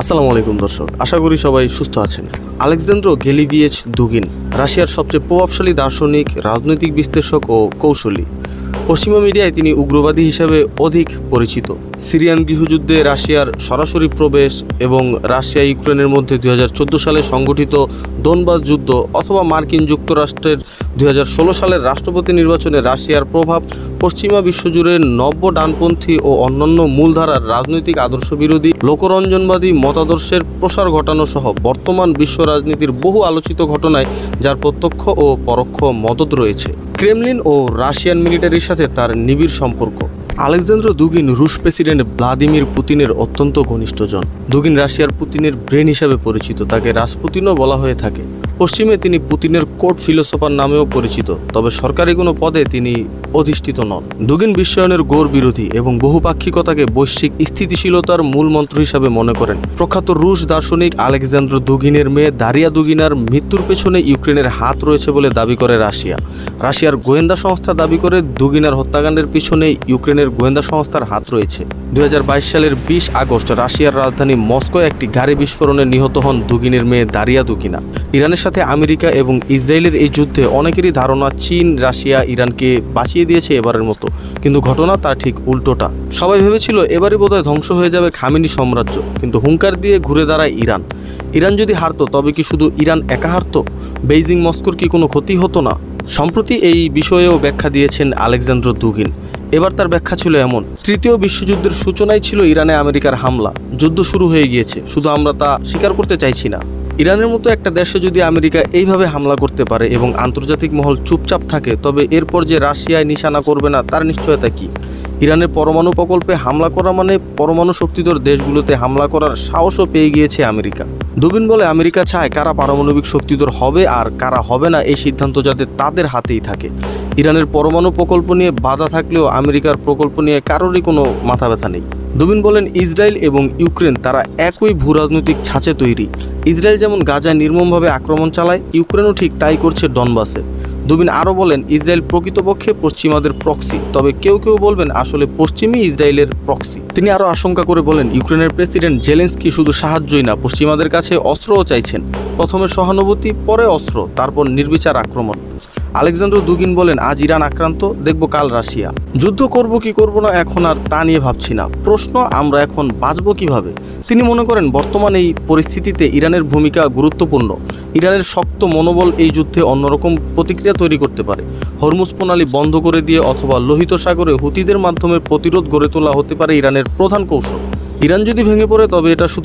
আসসালামু আলাইকুম দর্শক, আশা করি সবাই সুস্থ আছেন। আলেকজান্দ্র গেলিভিয়েচ দুগিন রাশিয়ার সবচেয়ে প্রভাবশালী দার্শনিক, রাজনৈতিক বিশ্লেষক ও কৌশলী। পশ্চিমা মিডিয়ায় তিনি উগ্রবাদী হিসেবে অধিক পরিচিত। সিরিয়ান গৃহযুদ্ধে রাশিয়ার সরাসরি প্রবেশ এবং রাশিয়া ইউক্রেনের মধ্যে 2014 সালে সংগঠিত ডোনবাস যুদ্ধ অথবা মার্কিন যুক্তরাষ্ট্রের 2016 সালের রাষ্ট্রপতি নির্বাচনে রাশিয়ার প্রভাব, পশ্চিমা বিশ্বজুড়ে নব্য ডানপন্থী ও অন্যান্য মূলধারার রাজনৈতিক আদর্শ বিরোধী লোকরঞ্জনবাদী মতাদর্শের প্রসার ঘটানো সহ বর্তমান বিশ্ব রাজনীতির বহু আলোচিত ঘটনায় যার প্রত্যক্ষ ও পরোক্ষ মদত রয়েছে। ক্রেমলিন ও রাশিয়ান মিলিটারির সাথে তার নিবিড় সম্পর্ক। আলেকজান্দ্র দুগিন রুশ প্রেসিডেন্ট ভ্লাদিমির পুতিনের অত্যন্ত ঘনিষ্ঠজন। দুগিন রাশিয়ার পুতিনের ব্রেন হিসাবে পরিচিত, তাকে রাসপুতিনও বলা হয়ে থাকে। পশ্চিমে তিনি পুতিনের কোর্ট ফিলোসোফার নামেও পরিচিত, তবে সরকারি কোনো পদে তিনি অধিষ্ঠিত নন। দুগিন বিশ্বায়নের গোর বিরোধী এবং বহুপাক্ষিকতাকে বৈশ্বিক স্থিতিশীলতার মূল মন্ত্র হিসাবে মনে করেন। প্রখ্যাত রুশ দার্শনিক আলেকজান্দ্র দুগিনের মেয়ে দারিয়া দুগিনার মৃত্যুর পেছনে ইউক্রেনের হাত রয়েছে বলে দাবি করে রাশিয়া। রাশিয়ার গোয়েন্দা সংস্থা দাবি করে দুগিনার হত্যাকাণ্ডের পিছনে ইউক্রেনের গোয়েন্দা সংস্থার হাত রয়েছে। 2022 সালের 20 আগস্ট রাশিয়ার রাজধানী মস্কোয় একটি গাড়ি বিস্ফোরণে নিহত হন দুগিনের মেয়ে দারিয়া দুগিনা। ইরানের সাথে আমেরিকা এবং ইসরায়েলের এই যুদ্ধে অনেকেরই ধারণা চীন রাশিয়া ইরানকে বাঁচিয়ে দিয়েছে এবারের মতো, কিন্তু ঘটনা তার ঠিক উল্টোটা। সবাই ভেবেছিল এবারই বোধহয় ধ্বংস হয়ে যাবে খামেনি সাম্রাজ্য, কিন্তু হুঙ্কার দিয়ে ঘুরে দাঁড়ায় ইরান। ইরান যদি হারতো তবে কি শুধু ইরান একা হারতো? বেইজিং মস্কোর কি কোনো ক্ষতি হতো না? সম্প্রতি এই বিষয়েও ব্যাখ্যা দিয়েছেন আলেকজান্দ্র দুগিন। এবার তার ব্যাখ্যা ছিল এমন: তৃতীয় বিশ্বযুদ্ধের সূচনায় ছিল ইরানে আমেরিকার হামলা। যুদ্ধ শুরু হয়ে গিয়েছে, শুধু আমরা তা স্বীকার করতে চাইছি না। ইরানের মতো একটা দেশে যদি আমেরিকা এইভাবে হামলা করতে পারে এবং আন্তর্জাতিক মহল চুপচাপ থাকে, তবে এরপর যে রাশিয়ায় নিশানা করবে না তার নিশ্চয়তা কি? ইরানের পরমাণু প্রকল্পে হামলা করা মানে পরমাণু শক্তিধর দেশগুলোতে হামলা করার সাহসও পেয়ে গিয়েছে আমেরিকা। দুবিন বলে, আমেরিকা চায় কারা পারমাণবিক শক্তিধর হবে আর কারা হবে না এই সিদ্ধান্ত যাতে তাদের হাতেই থাকে। ইরানের পরমাণু প্রকল্প নিয়ে বাধা থাকলেও আমেরিকার প্রকল্প নিয়ে কারোরই কোনো মাথা ব্যথা নেই। দুবিন বলেন, ইসরায়েল এবং ইউক্রেন তারা একই ভূরাজনৈতিক ছাঁচে তৈরি। ইসরায়েল যেমন গাজায় নির্মমভাবে আক্রমণ চালায়, ইউক্রেনও ঠিক তাই করছে ডনবাসে। দুবিন আরও বলেন, ইসরায়েল প্রকৃতপক্ষে পশ্চিমাদের প্রক্সি, তবে কেউ কেউ বলবেন আসলে পশ্চিমই ইসরায়েলের প্রক্সি। তিনি আরও আশঙ্কা করে বলেন, ইউক্রেনের প্রেসিডেন্ট জেলেন্সকি শুধু সাহায্যই না, পশ্চিমাদের কাছে অস্ত্রও চাইছেন। প্রথমে সহানুভূতি, পরে অস্ত্র, তারপর নির্বিচার আক্রমণ। আলেকজান্দ্র দুগিন বলেন, আজ ইরান আক্রান্ত, দেখব কাল রাশিয়া। যুদ্ধ করব কি করব না এখন আর তা নিয়ে ভাবছি না, প্রশ্ন আমরা এখন বাঁচব কিভাবে। তিনি মনে করেন বর্তমান এই পরিস্থিতিতে ইরানের ভূমিকা গুরুত্বপূর্ণ। ইরানের শক্ত মনোবল এই যুদ্ধে অন্যরকম প্রতিক্রিয়া তৈরি করতে পারে। হরমুজ প্রণালী বন্ধ করে দিয়ে অথবা লোহিত সাগরে হুতিদের মাধ্যমে প্রতিরোধ গড়ে তোলা হতে পারে ইরানের প্রধান কৌশল। ইরান যদি ভেঙে পড়ে তবে এটা শুধু